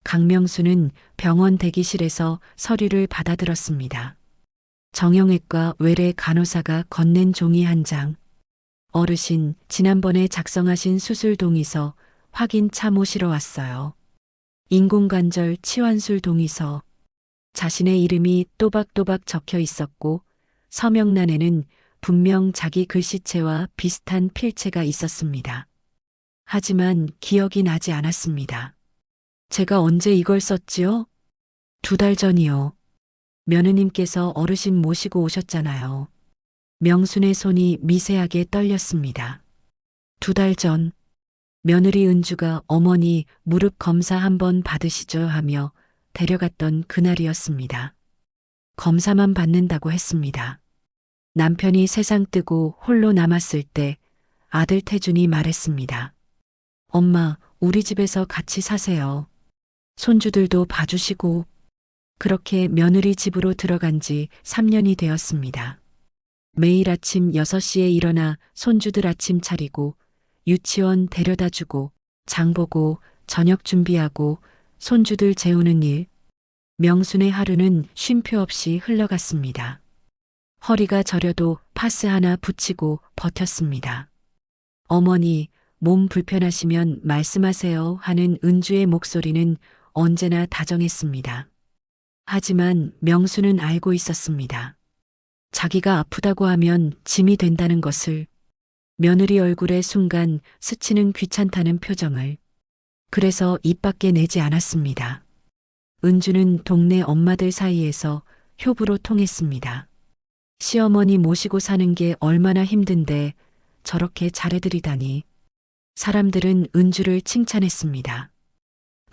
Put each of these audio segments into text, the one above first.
강명수는 병원 대기실에서 서류를 받아들었습니다. 정형외과 외래 간호사가 건넨 종이 한 장. 어르신, 지난번에 작성하신 수술 동의서 확인 참오시러 왔어요. 인공관절 치환술 동의서. 자신의 이름이 또박또박 적혀 있었고 서명란에는 분명 자기 글씨체와 비슷한 필체가 있었습니다. 하지만 기억이 나지 않았습니다. 제가 언제 이걸 썼지요? 2달 전이요. 며느님께서 어르신 모시고 오셨잖아요. 명순의 손이 미세하게 떨렸습니다. 2달 전, 며느리 은주가 어머니 무릎 검사 한번 받으시죠 하며 데려갔던 그날이었습니다. 검사만 받는다고 했습니다. 남편이 세상 뜨고 홀로 남았을 때 아들 태준이 말했습니다. 엄마, 우리 집에서 같이 사세요. 손주들도 봐주시고. 그렇게 며느리 집으로 들어간 지 3년이 되었습니다. 매일 아침 6시에 일어나 손주들 아침 차리고 유치원 데려다 주고 장 보고 저녁 준비하고 손주들 재우는 일. 명순의 하루는 쉼표 없이 흘러갔습니다. 허리가 저려도 파스 하나 붙이고 버텼습니다. 어머니, 몸 불편하시면 말씀하세요 하는 은주의 목소리는 언제나 다정했습니다. 하지만 명수는 알고 있었습니다. 자기가 아프다고 하면 짐이 된다는 것을, 며느리 얼굴에 순간 스치는 귀찮다는 표정을. 그래서 입 밖에 내지 않았습니다. 은주는 동네 엄마들 사이에서 효부로 통했습니다. 시어머니 모시고 사는 게 얼마나 힘든데 저렇게 잘해드리다니. 사람들은 은주를 칭찬했습니다.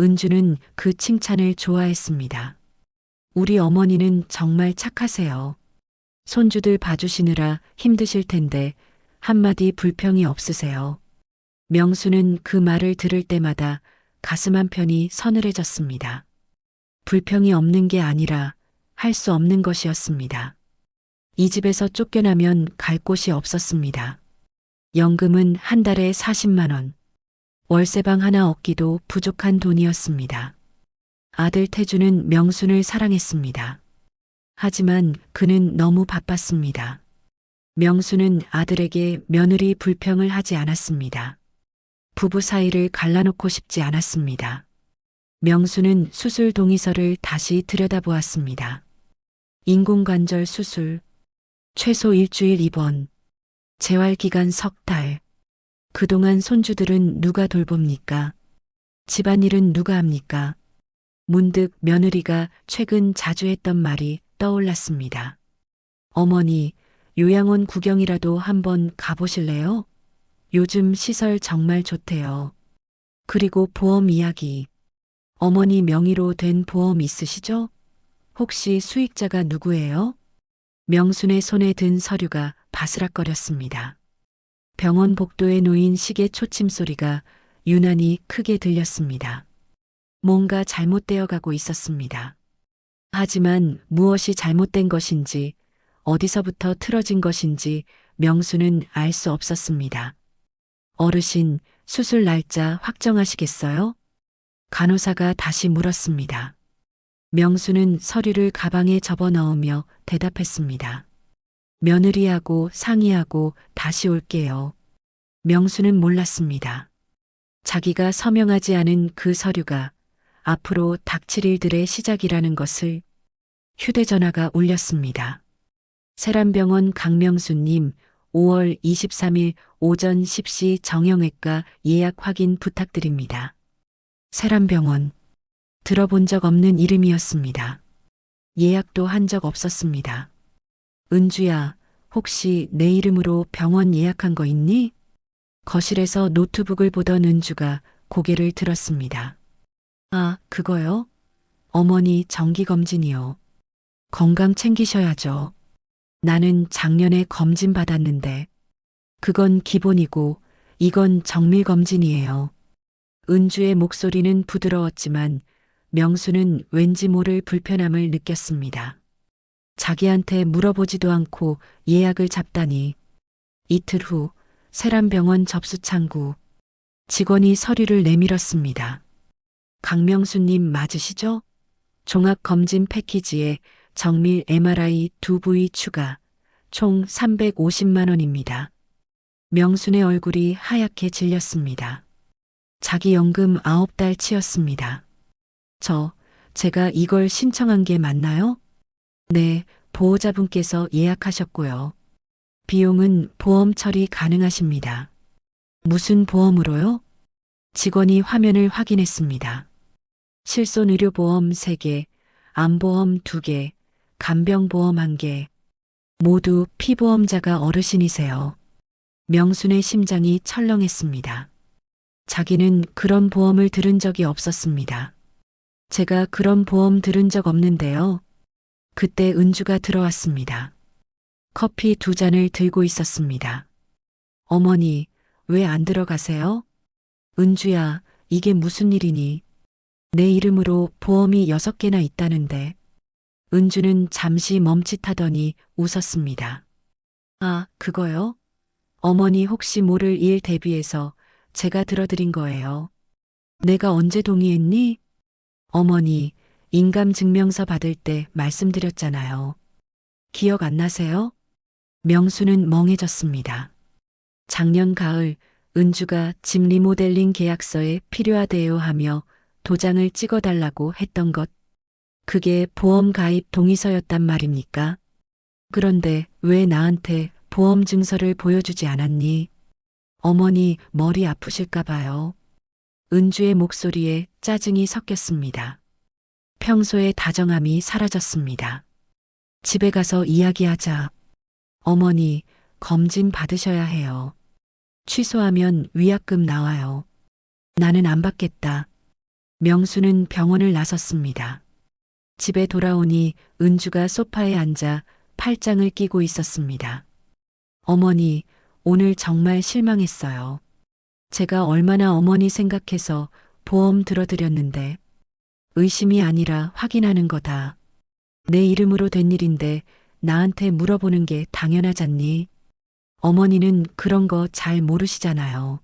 은주는 그 칭찬을 좋아했습니다. 우리 어머니는 정말 착하세요. 손주들 봐주시느라 힘드실 텐데 한마디 불평이 없으세요. 명수는 그 말을 들을 때마다 가슴 한편이 서늘해졌습니다. 불평이 없는 게 아니라 할 수 없는 것이었습니다. 이 집에서 쫓겨나면 갈 곳이 없었습니다. 연금은 한 달에 40만 원. 월세방 하나 얻기도 부족한 돈이었습니다. 아들 태주는 명순을 사랑했습니다. 하지만 그는 너무 바빴습니다. 명순은 아들에게 며느리 불평을 하지 않았습니다. 부부 사이를 갈라놓고 싶지 않았습니다. 명순은 수술 동의서를 다시 들여다보았습니다. 인공관절 수술, 최소 일주일 입원, 재활기간 3달. 그동안 손주들은 누가 돌봅니까? 집안일은 누가 합니까? 문득 며느리가 최근 자주 했던 말이 떠올랐습니다. 어머니, 요양원 구경이라도 한번 가보실래요? 요즘 시설 정말 좋대요. 그리고 보험 이야기. 어머니 명의로 된 보험 있으시죠? 혹시 수익자가 누구예요? 명순의 손에 든 서류가 바스락거렸습니다. 병원 복도에 놓인 시계 초침 소리가 유난히 크게 들렸습니다. 뭔가 잘못되어 가고 있었습니다. 하지만 무엇이 잘못된 것인지, 어디서부터 틀어진 것인지 명수는 알 수 없었습니다. 어르신, 수술 날짜 확정하시겠어요? 간호사가 다시 물었습니다. 명수는 서류를 가방에 접어넣으며 대답했습니다. 며느리하고 상의하고 다시 올게요. 명수는 몰랐습니다. 자기가 서명하지 않은 그 서류가 앞으로 닥칠 일들의 시작이라는 것을. 휴대전화가 울렸습니다. 세란병원 강명수님, 5월 23일 오전 10시 정형외과 예약 확인 부탁드립니다. 세란병원. 들어본 적 없는 이름이었습니다. 예약도 한 적 없었습니다. 은주야, 혹시 내 이름으로 병원 예약한 거 있니? 거실에서 노트북을 보던 은주가 고개를 들었습니다. 아, 그거요? 어머니 정기검진이요. 건강 챙기셔야죠. 나는 작년에 검진 받았는데. 그건 기본이고 이건 정밀검진이에요. 은주의 목소리는 부드러웠지만 명수는 왠지 모를 불편함을 느꼈습니다. 자기한테 물어보지도 않고 예약을 잡다니. 이틀 후 세란병원 접수 창구. 직원이 서류를 내밀었습니다. 강명수님 맞으시죠? 종합검진 패키지에 정밀 MRI 2부위 추가, 총 350만 원입니다. 명순의 얼굴이 하얗게 질렸습니다. 자기 연금 9달 치였습니다. 제가 이걸 신청한 게 맞나요? 네, 보호자분께서 예약하셨고요. 비용은 보험 처리 가능하십니다. 무슨 보험으로요? 직원이 화면을 확인했습니다. 실손의료보험 3개, 암보험 2개, 간병보험 1개. 모두 피보험자가 어르신이세요. 명순의 심장이 철렁했습니다. 자기는 그런 보험을 들은 적이 없었습니다. 제가 그런 보험 들은 적 없는데요. 그때 은주가 들어왔습니다. 커피 2잔을 들고 있었습니다. 어머니, 왜 안 들어가세요? 은주야, 이게 무슨 일이니? 내 이름으로 보험이 6개나 있다는데. 은주는 잠시 멈칫하더니 웃었습니다. 아, 그거요? 어머니 혹시 모를 일 대비해서 제가 들어드린 거예요. 내가 언제 동의했니? 어머니, 인감증명서 받을 때 말씀드렸잖아요. 기억 안 나세요? 명수는 멍해졌습니다. 작년 가을 은주가 집 리모델링 계약서에 필요하대요 하며 도장을 찍어달라고 했던 것. 그게 보험 가입 동의서였단 말입니까? 그런데 왜 나한테 보험 증서를 보여주지 않았니? 어머니 머리 아프실까 봐요. 은주의 목소리에 짜증이 섞였습니다. 평소의 다정함이 사라졌습니다. 집에 가서 이야기하자. 어머니, 검진 받으셔야 해요. 취소하면 위약금 나와요. 나는 안 받겠다. 명수는 병원을 나섰습니다. 집에 돌아오니 은주가 소파에 앉아 팔짱을 끼고 있었습니다. 어머니, 오늘 정말 실망했어요. 제가 얼마나 어머니 생각해서 보험 들어드렸는데 의심이 아니라 확인하는 거다. 내 이름으로 된 일인데 나한테 물어보는 게 당연하잖니. 어머니는 그런 거 잘 모르시잖아요.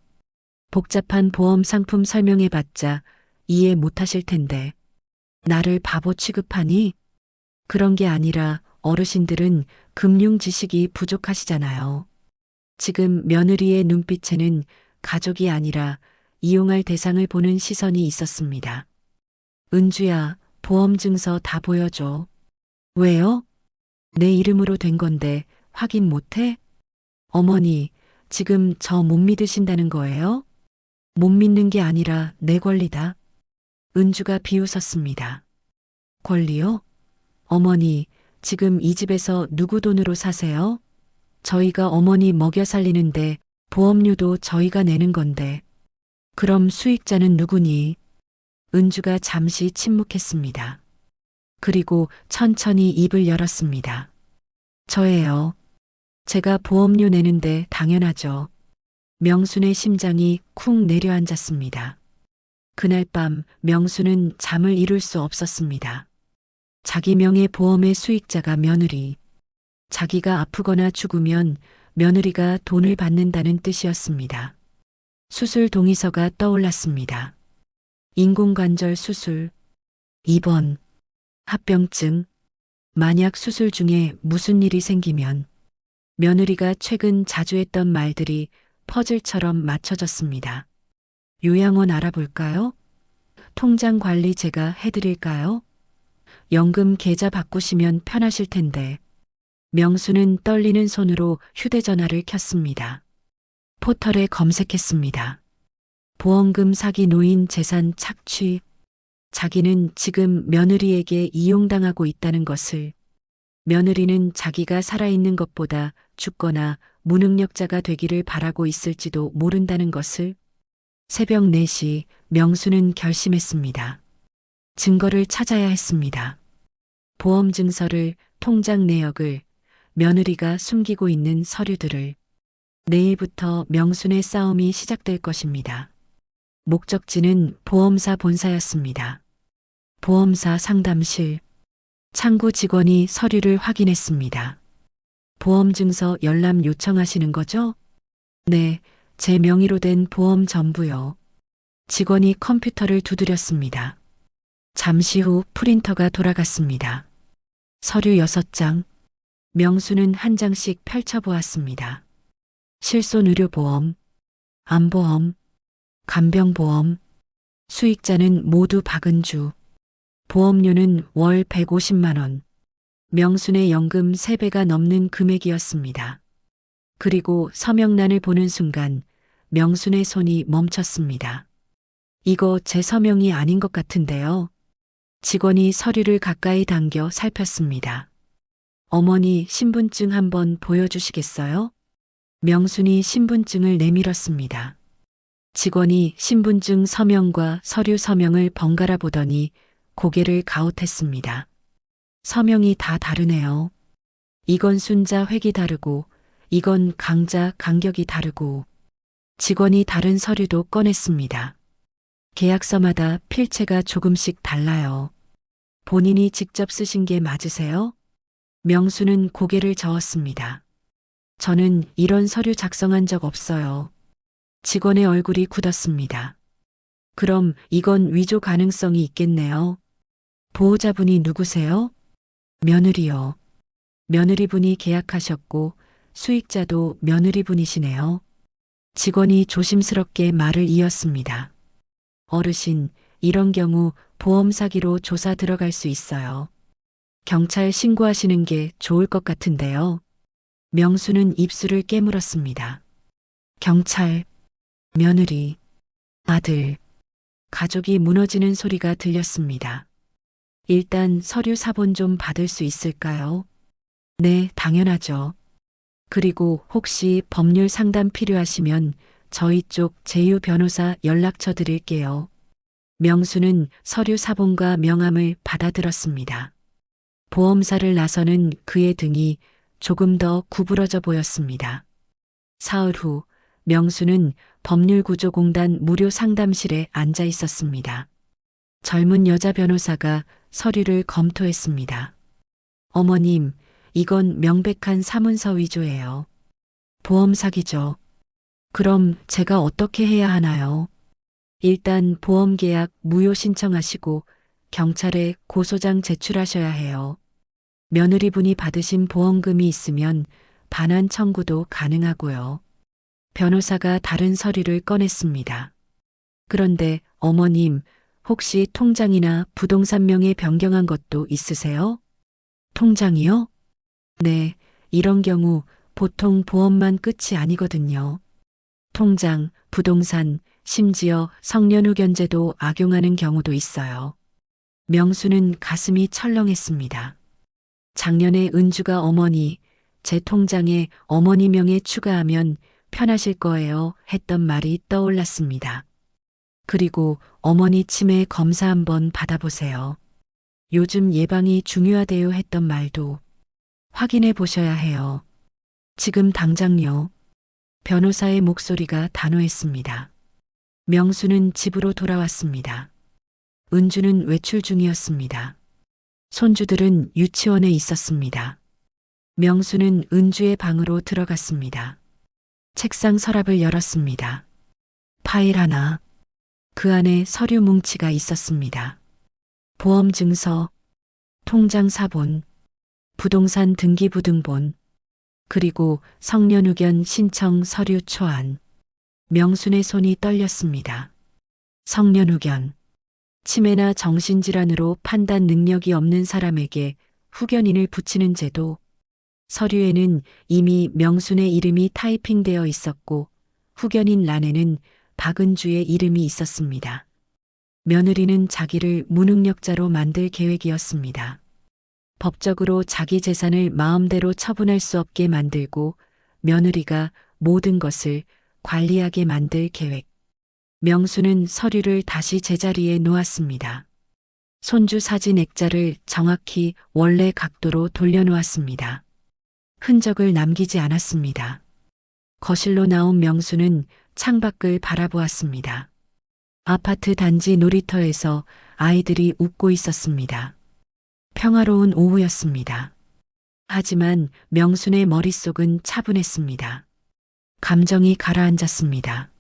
복잡한 보험 상품 설명해봤자 이해 못하실 텐데. 나를 바보 취급하니? 그런 게 아니라 어르신들은 금융 지식이 부족하시잖아요. 지금 며느리의 눈빛에는 가족이 아니라 이용할 대상을 보는 시선이 있었습니다. 은주야, 보험 증서 다 보여줘. 왜요? 내 이름으로 된 건데 확인 못해? 어머니, 지금 저 못 믿으신다는 거예요? 못 믿는 게 아니라 내 권리다. 은주가 비웃었습니다. 권리요? 어머니, 지금 이 집에서 누구 돈으로 사세요? 저희가 어머니 먹여 살리는데 보험료도 저희가 내는 건데. 그럼 수익자는 누구니? 은주가 잠시 침묵했습니다. 그리고 천천히 입을 열었습니다. 저예요. 제가 보험료 내는데 당연하죠. 명순의 심장이 쿵 내려앉았습니다. 그날 밤 명수는 잠을 이룰 수 없었습니다. 자기 명의 보험의 수익자가 며느리. 자기가 아프거나 죽으면 며느리가 돈을 받는다는 뜻이었습니다. 수술 동의서가 떠올랐습니다. 인공관절 수술, 입원, 합병증. 만약 수술 중에 무슨 일이 생기면 며느리가 최근 자주 했던 말들이 퍼즐처럼 맞춰졌습니다. 요양원 알아볼까요? 통장 관리 제가 해드릴까요? 연금 계좌 바꾸시면 편하실 텐데. 명수는 떨리는 손으로 휴대전화를 켰습니다. 포털에 검색했습니다. 보험금 사기 노인 재산 착취. 자기는 지금 며느리에게 이용당하고 있다는 것을, 며느리는 자기가 살아있는 것보다 죽거나 무능력자가 되기를 바라고 있을지도 모른다는 것을. 새벽 4시 명수는 결심했습니다. 증거를 찾아야 했습니다. 보험 증서를, 통장 내역을, 며느리가 숨기고 있는 서류들을. 내일부터 명순의 싸움이 시작될 것입니다. 목적지는 보험사 본사였습니다. 보험사 상담실. 창구 직원이 서류를 확인했습니다. 보험 증서 열람 요청하시는 거죠? 네, 제 명의로 된 보험 전부요. 직원이 컴퓨터를 두드렸습니다. 잠시 후 프린터가 돌아갔습니다. 서류 6장. 명수는 한 장씩 펼쳐보았습니다. 실손의료보험, 암보험, 간병보험, 수익자는 모두 박은주. 보험료는 월 150만 원. 명순의 연금 3배가 넘는 금액이었습니다. 그리고 서명란을 보는 순간 명순의 손이 멈췄습니다. 이거 제 서명이 아닌 것 같은데요. 직원이 서류를 가까이 당겨 살폈습니다. 어머니 신분증 한번 보여주시겠어요? 명순이 신분증을 내밀었습니다. 직원이 신분증 서명과 서류 서명을 번갈아 보더니 고개를 가웃했습니다. 서명이 다 다르네요. 이건 순자 획이 다르고 이건 강자 간격이 다르고. 직원이 다른 서류도 꺼냈습니다. 계약서마다 필체가 조금씩 달라요. 본인이 직접 쓰신 게 맞으세요? 명수는 고개를 저었습니다. 저는 이런 서류 작성한 적 없어요. 직원의 얼굴이 굳었습니다. 그럼 이건 위조 가능성이 있겠네요. 보호자분이 누구세요? 며느리요. 며느리분이 계약하셨고 수익자도 며느리분이시네요. 직원이 조심스럽게 말을 이었습니다. 어르신, 이런 경우 보험 사기로 조사 들어갈 수 있어요. 경찰 신고하시는 게 좋을 것 같은데요. 명수는 입술을 깨물었습니다. 경찰, 며느리, 아들, 가족이 무너지는 소리가 들렸습니다. 일단 서류 사본 좀 받을 수 있을까요? 네, 당연하죠. 그리고 혹시 법률 상담 필요하시면 저희 쪽 제휴 변호사 연락처 드릴게요. 명수는 서류 사본과 명함을 받아들었습니다. 보험사를 나서는 그의 등이 조금 더 구부러져 보였습니다. 사흘 후 명수는 법률구조공단 무료 상담실에 앉아 있었습니다. 젊은 여자 변호사가 서류를 검토했습니다. 어머님, 이건 명백한 사문서 위조예요. 보험 사기죠. 그럼 제가 어떻게 해야 하나요? 일단 보험계약 무효 신청하시고 경찰에 고소장 제출하셔야 해요. 며느리분이 받으신 보험금이 있으면 반환 청구도 가능하고요. 변호사가 다른 서류를 꺼냈습니다. 그런데 어머님, 혹시 통장이나 부동산 명의 변경한 것도 있으세요? 통장이요? 네, 이런 경우 보통 보험만 끝이 아니거든요. 통장, 부동산, 심지어 성년후 견제도 악용하는 경우도 있어요. 명수는 가슴이 철렁했습니다. 작년에 은주가 어머니, 제 통장에 어머니 명에 추가하면 편하실 거예요 했던 말이 떠올랐습니다. 그리고 어머니 치매 검사 한번 받아보세요. 요즘 예방이 중요하대요 했던 말도 확인해 보셔야 해요. 지금 당장요. 변호사의 목소리가 단호했습니다. 명수는 집으로 돌아왔습니다. 은주는 외출 중이었습니다. 손주들은 유치원에 있었습니다. 명수는 은주의 방으로 들어갔습니다. 책상 서랍을 열었습니다. 파일 하나. 그 안에 서류 뭉치가 있었습니다. 보험 증서, 통장 사본, 부동산 등기부등본, 그리고 성년후견 신청 서류 초안. 명순의 손이 떨렸습니다. 성년후견. 치매나 정신질환으로 판단 능력이 없는 사람에게 후견인을 붙이는 제도. 서류에는 이미 명순의 이름이 타이핑되어 있었고 후견인 란에는 박은주의 이름이 있었습니다. 며느리는 자기를 무능력자로 만들 계획이었습니다. 법적으로 자기 재산을 마음대로 처분할 수 없게 만들고 며느리가 모든 것을 관리하게 만들 계획. 명수는 서류를 다시 제자리에 놓았습니다. 손주 사진 액자를 정확히 원래 각도로 돌려놓았습니다. 흔적을 남기지 않았습니다. 거실로 나온 명수는 창밖을 바라보았습니다. 아파트 단지 놀이터에서 아이들이 웃고 있었습니다. 평화로운 오후였습니다. 하지만 명순의 머릿속은 차분했습니다. 감정이 가라앉았습니다.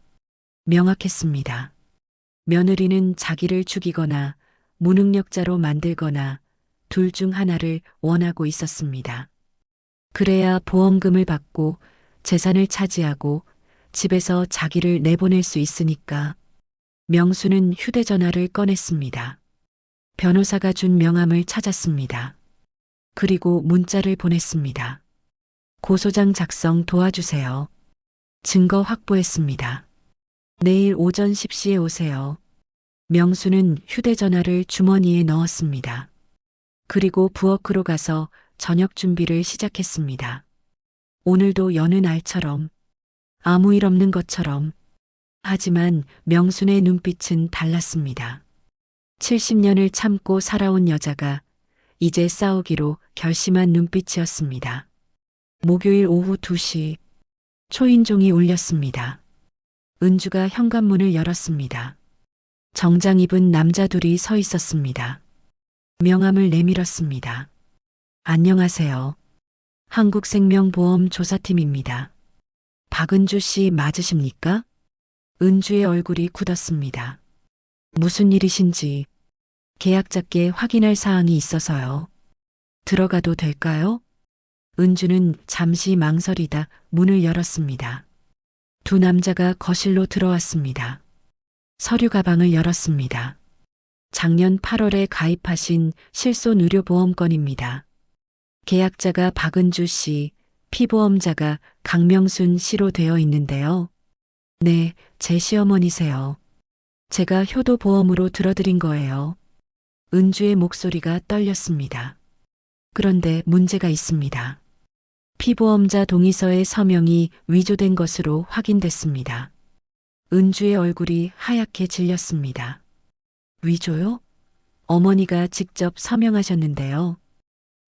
명확했습니다. 며느리는 자기를 죽이거나 무능력자로 만들거나 둘 중 하나를 원하고 있었습니다. 그래야 보험금을 받고 재산을 차지하고 집에서 자기를 내보낼 수 있으니까. 명수는 휴대전화를 꺼냈습니다. 변호사가 준 명함을 찾았습니다. 그리고 문자를 보냈습니다. 고소장 작성 도와주세요. 증거 확보했습니다. 내일 오전 10시에 오세요. 명수는 휴대전화를 주머니에 넣었습니다. 그리고 부엌으로 가서 저녁 준비를 시작했습니다. 오늘도 여느 날처럼, 아무 일 없는 것처럼. 하지만 명순의 눈빛은 달랐습니다. 70년을 참고 살아온 여자가 이제 싸우기로 결심한 눈빛이었습니다. 목요일 오후 2시 초인종이 울렸습니다. 은주가 현관문을 열었습니다. 정장 입은 남자 둘이 서 있었습니다. 명함을 내밀었습니다. 안녕하세요. 한국생명보험조사팀입니다. 박은주 씨 맞으십니까? 은주의 얼굴이 굳었습니다. 무슨 일이신지 계약자께 확인할 사항이 있어서요. 들어가도 될까요? 은주는 잠시 망설이다 문을 열었습니다. 두 남자가 거실로 들어왔습니다. 서류 가방을 열었습니다. 작년 8월에 가입하신 실손의료보험건입니다. 계약자가 박은주 씨, 피보험자가 강명순 씨로 되어 있는데요. 네, 제 시어머니세요. 제가 효도보험으로 들어드린 거예요. 은주의 목소리가 떨렸습니다. 그런데 문제가 있습니다. 피보험자 동의서의 서명이 위조된 것으로 확인됐습니다. 은주의 얼굴이 하얗게 질렸습니다. 위조요? 어머니가 직접 서명하셨는데요.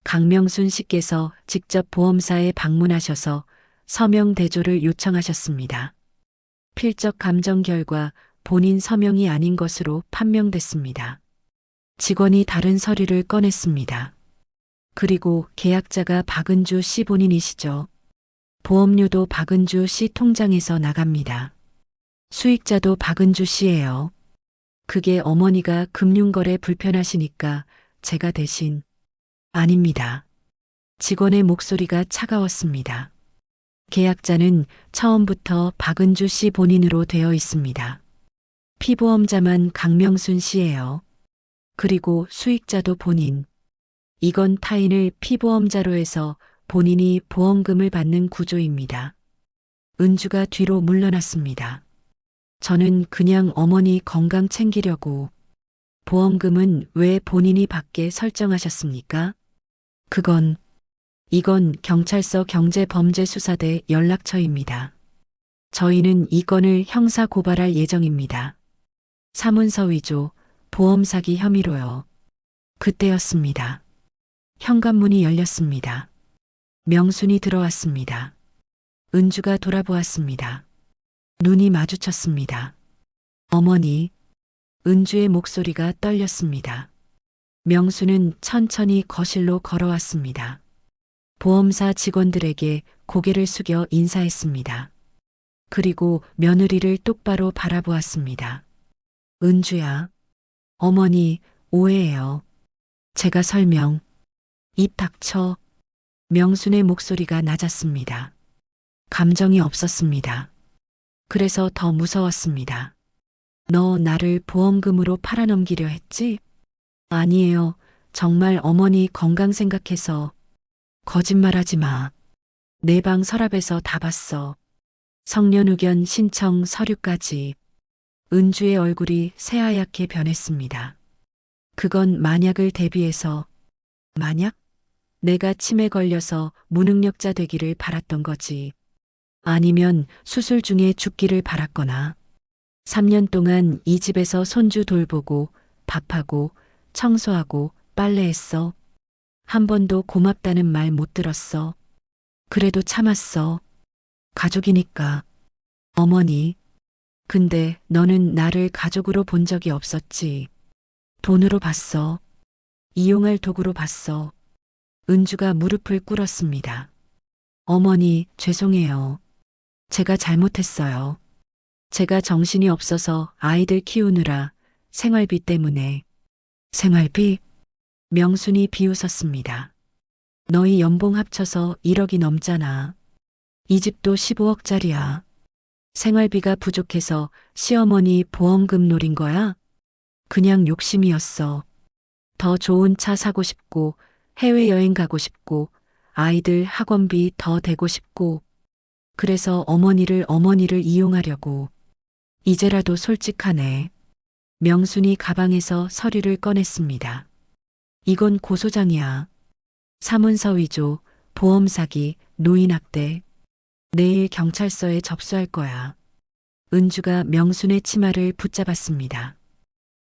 강명순 씨께서 직접 보험사에 방문하셔서 서명 대조를 요청하셨습니다. 필적 감정 결과 본인 서명이 아닌 것으로 판명됐습니다. 직원이 다른 서류를 꺼냈습니다. 그리고 계약자가 박은주 씨 본인이시죠. 보험료도 박은주 씨 통장에서 나갑니다. 수익자도 박은주 씨예요. 그게 어머니가 금융거래 불편하시니까 제가 대신. 아닙니다. 직원의 목소리가 차가웠습니다. 계약자는 처음부터 박은주 씨 본인으로 되어 있습니다. 피보험자만 강명순 씨예요. 그리고 수익자도 본인. 이건 타인을 피보험자로 해서 본인이 보험금을 받는 구조입니다. 은주가 뒤로 물러났습니다. 저는 그냥 어머니 건강 챙기려고. 보험금은 왜 본인이 받게 설정하셨습니까? 이건 경찰서 경제범죄수사대 연락처입니다. 저희는 이 건을 형사 고발할 예정입니다. 사문서 위조, 보험 사기 혐의로요. 그때였습니다. 현관문이 열렸습니다. 명순이 들어왔습니다. 은주가 돌아보았습니다. 눈이 마주쳤습니다. 어머니, 은주의 목소리가 떨렸습니다. 명수는 천천히 거실로 걸어왔습니다. 보험사 직원들에게 고개를 숙여 인사했습니다. 그리고 며느리를 똑바로 바라보았습니다. 은주야, 어머니, 오해예요. 제가 설명. 입 닥쳐. 명순의 목소리가 낮았습니다. 감정이 없었습니다. 그래서 더 무서웠습니다. 너 나를 보험금으로 팔아넘기려 했지? 아니에요. 정말 어머니 건강 생각해서. 거짓말하지 마. 내 방 서랍에서 다 봤어. 성년 의견 신청 서류까지. 은주의 얼굴이 새하얗게 변했습니다. 그건 만약을 대비해서. 만약? 내가 치매 걸려서 무능력자 되기를 바랐던 거지. 아니면 수술 중에 죽기를 바랐거나. 3년 동안 이 집에서 손주 돌보고 밥하고 청소하고 빨래했어. 한 번도 고맙다는 말 못 들었어. 그래도 참았어. 가족이니까. 어머니. 근데 너는 나를 가족으로 본 적이 없었지. 돈으로 봤어. 이용할 도구로 봤어. 은주가 무릎을 꿇었습니다. 어머니, 죄송해요. 제가 잘못했어요. 제가 정신이 없어서 아이들 키우느라 생활비 때문에. 생활비? 명순이 비웃었습니다. 너희 연봉 합쳐서 1억이 넘잖아. 이 집도 15억짜리야. 생활비가 부족해서 시어머니 보험금 노린 거야? 그냥 욕심이었어. 더 좋은 차 사고 싶고, 해외여행 가고 싶고, 아이들 학원비 더 대고 싶고, 그래서 어머니를 이용하려고. 이제라도 솔직하네. 명순이 가방에서 서류를 꺼냈습니다. 이건 고소장이야. 사문서 위조, 보험 사기, 노인 학대. 내일 경찰서에 접수할 거야. 은주가 명순의 치마를 붙잡았습니다.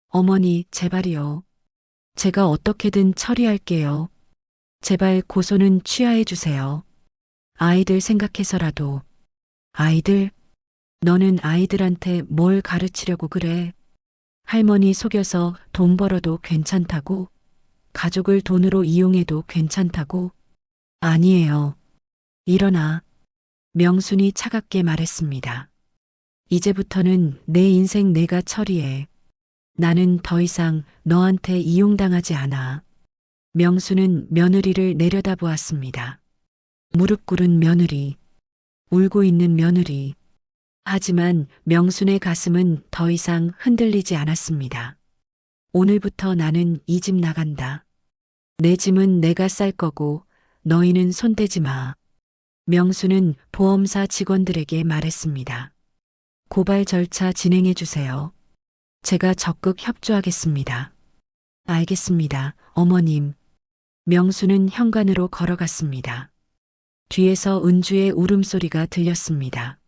어머니, 제발이요. 제가 어떻게든 처리할게요. 제발 고소는 취하해 주세요. 아이들 생각해서라도. 아이들? 너는 아이들한테 뭘 가르치려고 그래? 할머니 속여서 돈 벌어도 괜찮다고? 가족을 돈으로 이용해도 괜찮다고? 아니에요. 일어나. 명순이 차갑게 말했습니다. 이제부터는 내 인생 내가 처리해. 나는 더 이상 너한테 이용당하지 않아. 명수는 며느리를 내려다보았습니다. 무릎 꿇은 며느리, 울고 있는 며느리. 하지만 명순의 가슴은 더 이상 흔들리지 않았습니다. 오늘부터 나는 이 집 나간다. 내 짐은 내가 쌀 거고 너희는 손대지 마. 명수는 보험사 직원들에게 말했습니다. 고발 절차 진행해 주세요. 제가 적극 협조하겠습니다. 알겠습니다, 어머님. 명수는 현관으로 걸어갔습니다. 뒤에서 은주의 울음소리가 들렸습니다.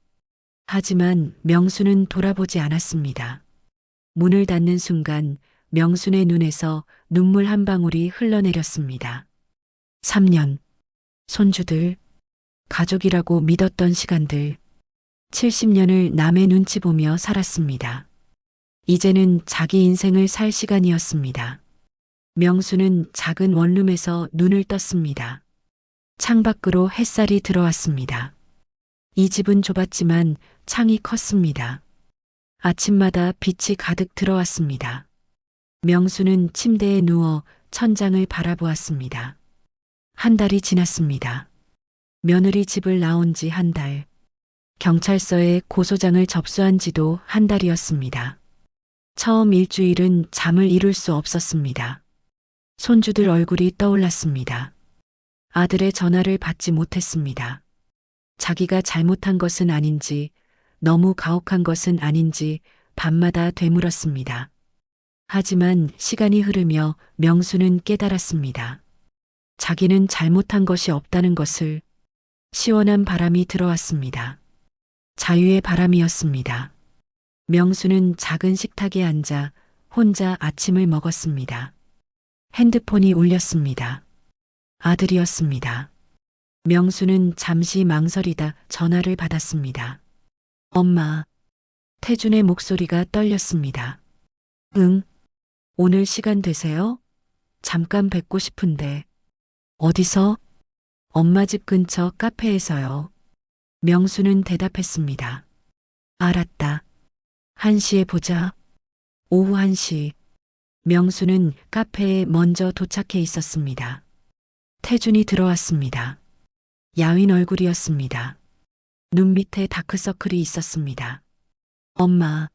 하지만 명수는 돌아보지 않았습니다. 문을 닫는 순간 명순의 눈에서 눈물 한 방울이 흘러내렸습니다. 3년. 손주들. 가족이라고 믿었던 시간들. 70년을 남의 눈치 보며 살았습니다. 이제는 자기 인생을 살 시간이었습니다. 명수는 작은 원룸에서 눈을 떴습니다. 창밖으로 햇살이 들어왔습니다. 이 집은 좁았지만 창이 컸습니다. 아침마다 빛이 가득 들어왔습니다. 명수는 침대에 누워 천장을 바라보았습니다. 한 달이 지났습니다. 며느리 집을 나온 지 한 달. 경찰서에 고소장을 접수한 지도 한 달이었습니다. 처음 일주일은 잠을 이룰 수 없었습니다. 손주들 얼굴이 떠올랐습니다. 아들의 전화를 받지 못했습니다. 자기가 잘못한 것은 아닌지, 너무 가혹한 것은 아닌지 밤마다 되물었습니다. 하지만 시간이 흐르며 명수는 깨달았습니다. 자기는 잘못한 것이 없다는 것을. 시원한 바람이 들어왔습니다. 자유의 바람이었습니다. 명수는 작은 식탁에 앉아 혼자 아침을 먹었습니다. 핸드폰이 울렸습니다. 아들이었습니다. 명수는 잠시 망설이다 전화를 받았습니다. 엄마. 태준의 목소리가 떨렸습니다. 응. 오늘 시간 되세요? 잠깐 뵙고 싶은데. 어디서? 엄마 집 근처 카페에서요. 명수는 대답했습니다. 알았다. 1시에 보자. 오후 1시. 명수는 카페에 먼저 도착해 있었습니다. 태준이 들어왔습니다. 야윈 얼굴이었습니다. 눈 밑에 다크서클이 있었습니다. 엄마.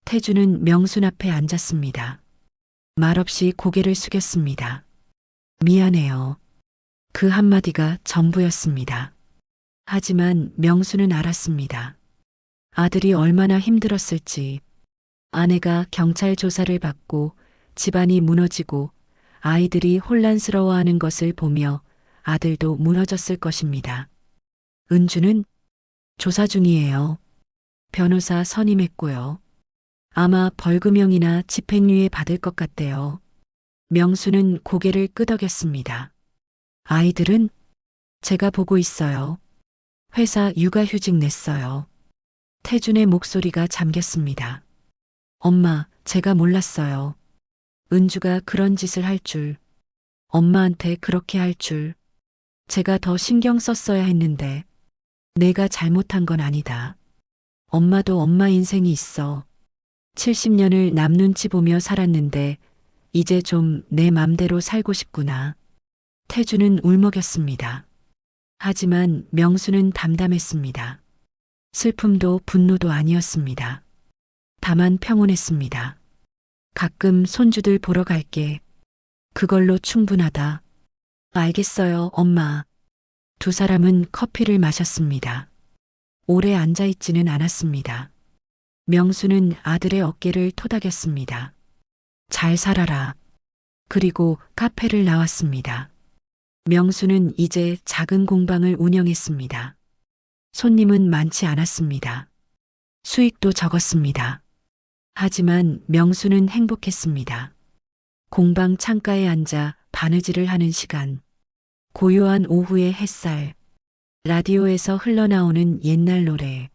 태준은 명순 앞에 앉았습니다. 말없이 고개를 숙였습니다. 미안해요. 그 한마디가 전부였습니다. 하지만 명수는 알았습니다. 아들이 얼마나 힘들었을지. 아내가 경찰 조사를 받고 집안이 무너지고 아이들이 혼란스러워하는 것을 보며 아들도 무너졌을 것입니다. 은주는 조사 중이에요. 변호사 선임했고요. 아마 벌금형이나 집행유예 받을 것 같대요. 명수는 고개를 끄덕였습니다. 아이들은? 제가 보고 있어요. 회사 육아휴직 냈어요. 태준의 목소리가 잠겼습니다. 엄마, 제가 몰랐어요. 은주가 그런 짓을 할 줄. 엄마한테 그렇게 할 줄. 제가 더 신경 썼어야 했는데. 내가 잘못한 건 아니다. 엄마도 엄마 인생이 있어. 70년을 남 눈치 보며 살았는데 이제 좀 내 맘대로 살고 싶구나. 태주는 울먹였습니다. 하지만 명수는 담담했습니다. 슬픔도 분노도 아니었습니다. 다만 평온했습니다. 가끔 손주들 보러 갈게. 그걸로 충분하다. 알겠어요, 엄마. 두 사람은 커피를 마셨습니다. 오래 앉아있지는 않았습니다. 명수는 아들의 어깨를 토닥였습니다. 잘 살아라. 그리고 카페를 나왔습니다. 명수는 이제 작은 공방을 운영했습니다. 손님은 많지 않았습니다. 수익도 적었습니다. 하지만 명수는 행복했습니다. 공방 창가에 앉아 바느질을 하는 시간, 고요한 오후의 햇살, 라디오에서 흘러나오는 옛날 노래,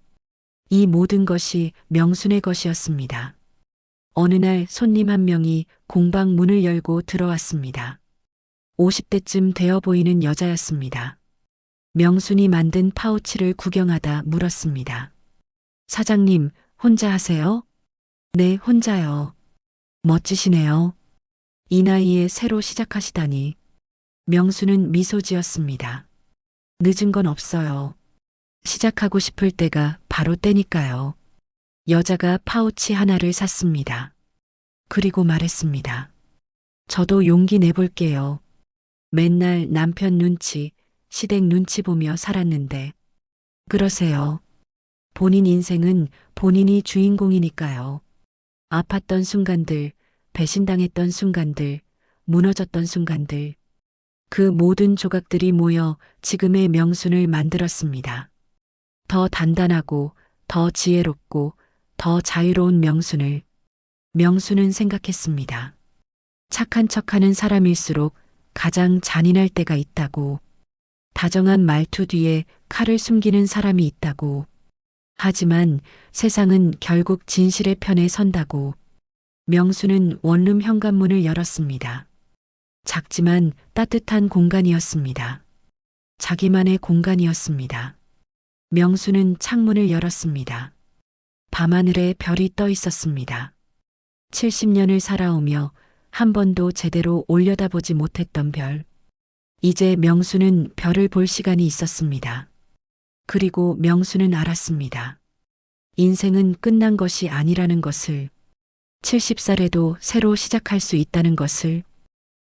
이 모든 것이 명순의 것이었습니다. 어느 날 손님 한 명이 공방 문을 열고 들어왔습니다. 50대쯤 되어 보이는 여자였습니다. 명순이 만든 파우치를 구경하다 물었습니다. 사장님, 혼자 하세요? 네, 혼자요. 멋지시네요. 이 나이에 새로 시작하시다니. 명수는 미소 지었습니다. 늦은 건 없어요. 시작하고 싶을 때가 바로 때니까요. 여자가 파우치 하나를 샀습니다. 그리고 말했습니다. 저도 용기 내볼게요. 맨날 남편 눈치, 시댁 눈치 보며 살았는데. 그러세요. 본인 인생은 본인이 주인공이니까요. 아팠던 순간들, 배신당했던 순간들, 무너졌던 순간들. 그 모든 조각들이 모여 지금의 명순을 만들었습니다. 더 단단하고, 더 지혜롭고, 더 자유로운 명순을. 명순은 생각했습니다. 착한 척하는 사람일수록 가장 잔인할 때가 있다고. 다정한 말투 뒤에 칼을 숨기는 사람이 있다고. 하지만 세상은 결국 진실의 편에 선다고. 명수는 원룸 현관문을 열었습니다. 작지만 따뜻한 공간이었습니다. 자기만의 공간이었습니다. 명수는 창문을 열었습니다. 밤하늘에 별이 떠 있었습니다. 70년을 살아오며 한 번도 제대로 올려다보지 못했던 별. 이제 명수는 별을 볼 시간이 있었습니다. 그리고 명수는 알았습니다. 인생은 끝난 것이 아니라는 것을, 70살에도 새로 시작할 수 있다는 것을,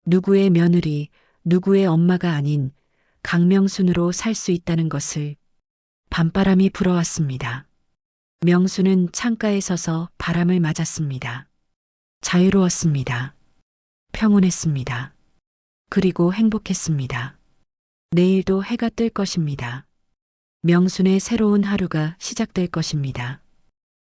누구의 며느리, 누구의 엄마가 아닌 강명순으로 살 수 있다는 것을. 밤바람이 불어왔습니다. 명수는 창가에 서서 바람을 맞았습니다. 자유로웠습니다. 평온했습니다. 그리고 행복했습니다. 내일도 해가 뜰 것입니다. 명순의 새로운 하루가 시작될 것입니다.